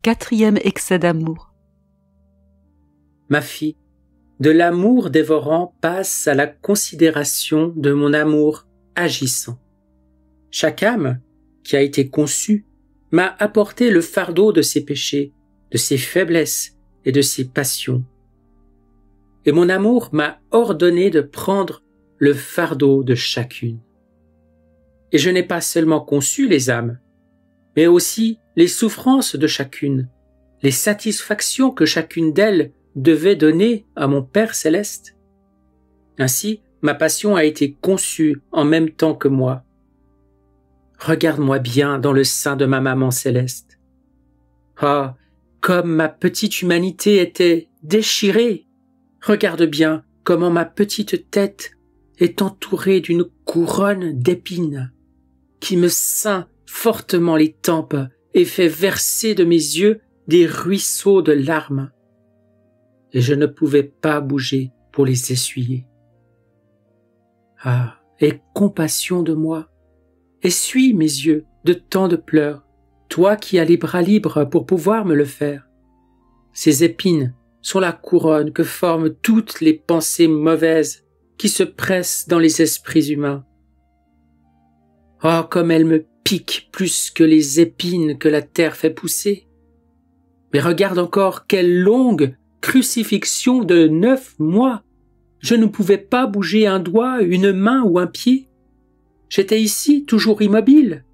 4e excès d'amour. Ma fille, de l'amour dévorant passe à la considération de mon amour agissant. Chaque âme qui a été conçue m'a apporté le fardeau de ses péchés, de ses faiblesses et de ses passions. Et mon amour m'a ordonné de prendre le fardeau de chacune. Et je n'ai pas seulement conçu les âmes, mais aussi les souffrances de chacune, les satisfactions que chacune d'elles devait donner à mon Père céleste. Ainsi, ma passion a été conçue en même temps que moi. Regarde-moi bien dans le sein de ma maman céleste. Ah, comme ma petite humanité était déchirée. Regarde bien comment ma petite tête est entourée d'une couronne d'épines qui me ceint fortement les tempes et fait verser de mes yeux des ruisseaux de larmes. Et je ne pouvais pas bouger pour les essuyer. Ah, aie compassion de moi. Essuie mes yeux de tant de pleurs, toi qui as les bras libres pour pouvoir me le faire. Ces épines sont la couronne que forment toutes les pensées mauvaises qui se pressent dans les esprits humains. Oh, comme elles me piquent plus que les épines que la terre fait pousser. Mais regarde encore quelle longue crucifixion de 9 mois. Je ne pouvais pas bouger un doigt, une main ou un pied. J'étais ici, toujours immobile.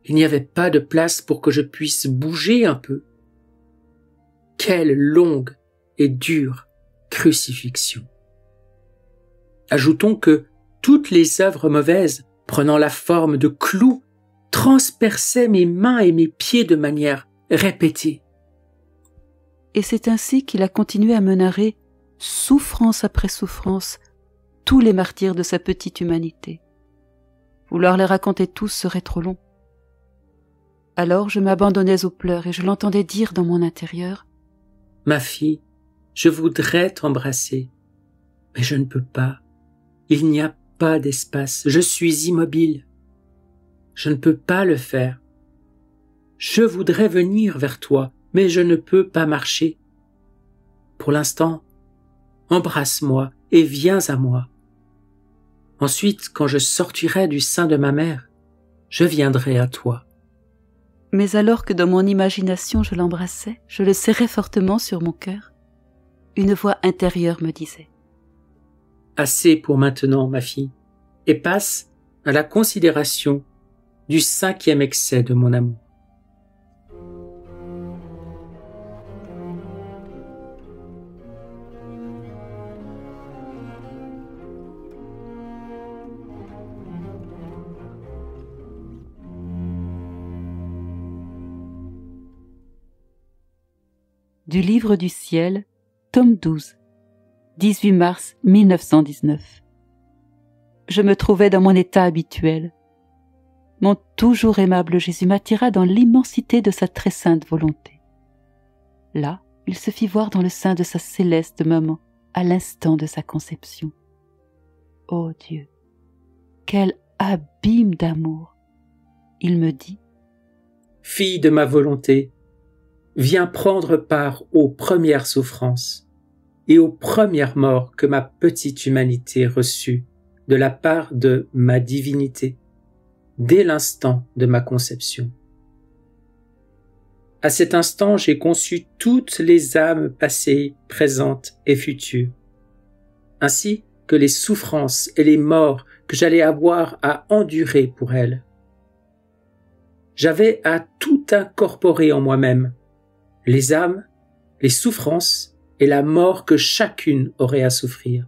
Il n'y avait pas de place pour que je puisse bouger un peu. Quelle longue et dure crucifixion. Ajoutons que toutes les œuvres mauvaises, prenant la forme de clous, transperçaient mes mains et mes pieds de manière répétée. Et c'est ainsi qu'il a continué à me narrer, souffrance après souffrance, tous les martyrs de sa petite humanité. Vouloir les raconter tous serait trop long. Alors je m'abandonnais aux pleurs et je l'entendais dire dans mon intérieur : « Ma fille, je voudrais t'embrasser, mais je ne peux pas. Il n'y a pas d'espace, je suis immobile. Je ne peux pas le faire. Je voudrais venir vers toi, mais je ne peux pas marcher. Pour l'instant, embrasse-moi et viens à moi. Ensuite, quand je sortirai du sein de ma mère, je viendrai à toi. » Mais alors que dans mon imagination je l'embrassais, je le serrais fortement sur mon cœur, une voix intérieure me disait : « Assez pour maintenant, ma fille, et passe à la considération du 5e excès de mon amour. » Du livre du ciel, tome 12, 18 mars 1919. Je me trouvais dans mon état habituel. Mon toujours aimable Jésus m'attira dans l'immensité de sa très sainte volonté. Là, il se fit voir dans le sein de sa céleste maman, à l'instant de sa conception. Ô Dieu, quel abîme d'amour! Il me dit : « Fille de ma volonté, viens prendre part aux premières souffrances et aux premières morts que ma petite humanité reçut de la part de ma divinité, dès l'instant de ma conception. À cet instant, j'ai conçu toutes les âmes passées, présentes et futures, ainsi que les souffrances et les morts que j'allais avoir à endurer pour elles. J'avais à tout incorporer en moi-même, les âmes, les souffrances et la mort que chacune aurait à souffrir.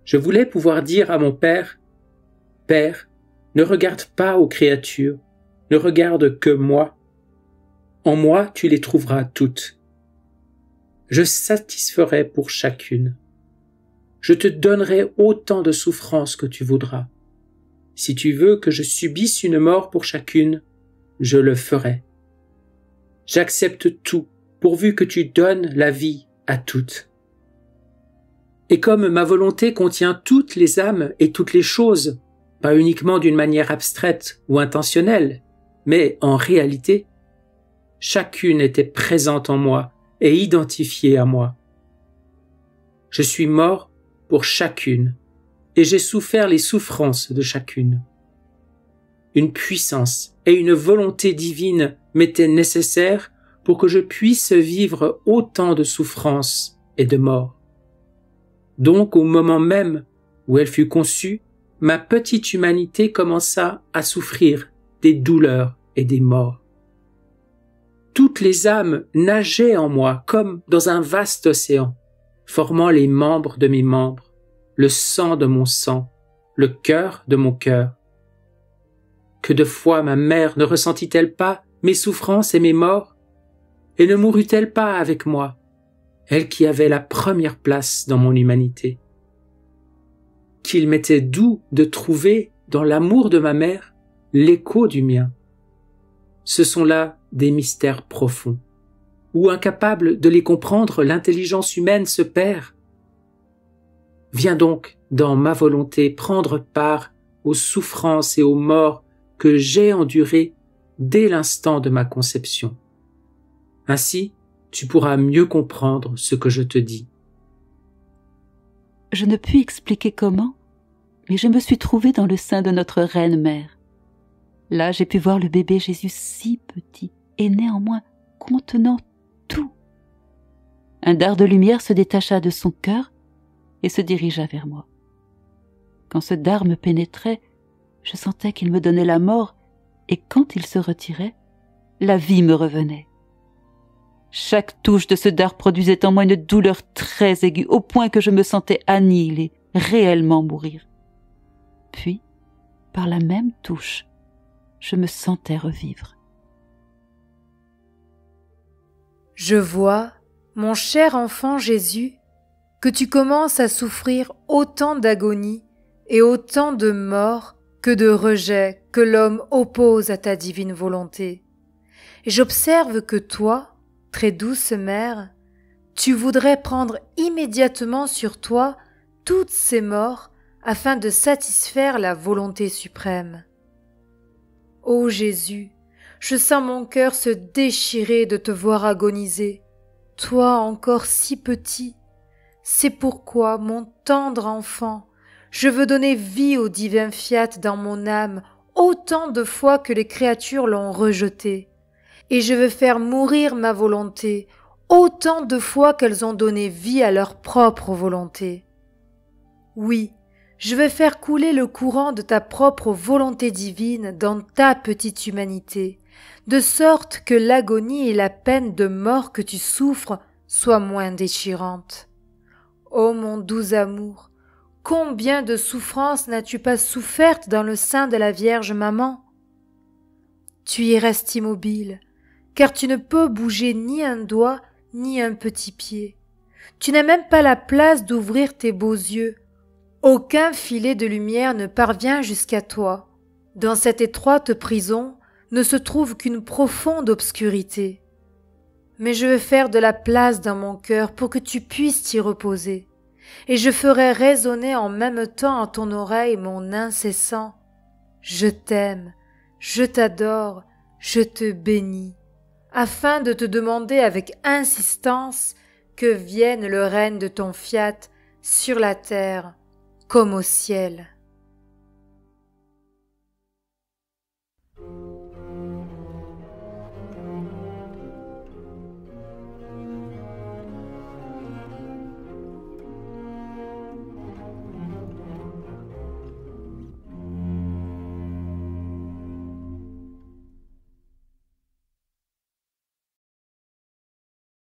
Je voulais pouvoir dire à mon Père : « Père, ne regarde pas aux créatures, ne regarde que moi. En moi, tu les trouveras toutes. Je satisferai pour chacune. Je te donnerai autant de souffrances que tu voudras. Si tu veux que je subisse une mort pour chacune, je le ferai. J'accepte tout, pourvu que tu donnes la vie à toutes. Et comme ma volonté contient toutes les âmes et toutes les choses, pas uniquement d'une manière abstraite ou intentionnelle, mais en réalité, chacune était présente en moi et identifiée à moi. Je suis mort pour chacune, et j'ai souffert les souffrances de chacune. Une puissance et une volonté divine m'étaient nécessaires pour que je puisse vivre autant de souffrances et de morts. Donc, au moment même où elle fut conçue, ma petite humanité commença à souffrir des douleurs et des morts. Toutes les âmes nageaient en moi comme dans un vaste océan, formant les membres de mes membres, le sang de mon sang, le cœur de mon cœur. Que de fois ma mère ne ressentit-elle pas mes souffrances et mes morts, et ne mourut-elle pas avec moi, elle qui avait la première place dans mon humanité? Qu'il m'était doux de trouver dans l'amour de ma mère l'écho du mien. Ce sont là des mystères profonds, où incapable de les comprendre, l'intelligence humaine se perd. Viens donc, dans ma volonté, prendre part aux souffrances et aux morts que j'ai endurées dès l'instant de ma conception. Ainsi, tu pourras mieux comprendre ce que je te dis. Je ne puis expliquer comment, mais je me suis trouvée dans le sein de notre reine mère. Là, j'ai pu voir le bébé Jésus si petit et néanmoins contenant tout. Un dard de lumière se détacha de son cœur et se dirigea vers moi. Quand ce dard me pénétrait, je sentais qu'il me donnait la mort, et quand il se retirait, la vie me revenait. Chaque touche de ce dard produisait en moi une douleur très aiguë, au point que je me sentais annihilée, réellement mourir. Puis, par la même touche, je me sentais revivre. Je vois, mon cher enfant Jésus, que tu commences à souffrir autant d'agonie et autant de mort que de rejet que l'homme oppose à ta divine volonté. Et j'observe que toi, très douce mère, tu voudrais prendre immédiatement sur toi toutes ces morts afin de satisfaire la volonté suprême. Ô Jésus, je sens mon cœur se déchirer de te voir agoniser, toi encore si petit. C'est pourquoi, mon tendre enfant, je veux donner vie au divin fiat dans mon âme autant de fois que les créatures l'ont rejeté, et je veux faire mourir ma volonté autant de fois qu'elles ont donné vie à leur propre volonté. Oui, je veux faire couler le courant de ta propre volonté divine dans ta petite humanité, de sorte que l'agonie et la peine de mort que tu souffres soient moins déchirantes. Ô mon doux amour, combien de souffrances n'as-tu pas souffertes dans le sein de la Vierge Maman? Tu y restes immobile, car tu ne peux bouger ni un doigt ni un petit pied. Tu n'as même pas la place d'ouvrir tes beaux yeux. Aucun filet de lumière ne parvient jusqu'à toi. Dans cette étroite prison ne se trouve qu'une profonde obscurité. Mais je veux faire de la place dans mon cœur pour que tu puisses t'y reposer, et je ferai résonner en même temps à ton oreille mon incessant « Je t'aime, je t'adore, je te bénis », afin de te demander avec insistance que vienne le règne de ton fiat sur la terre comme au ciel.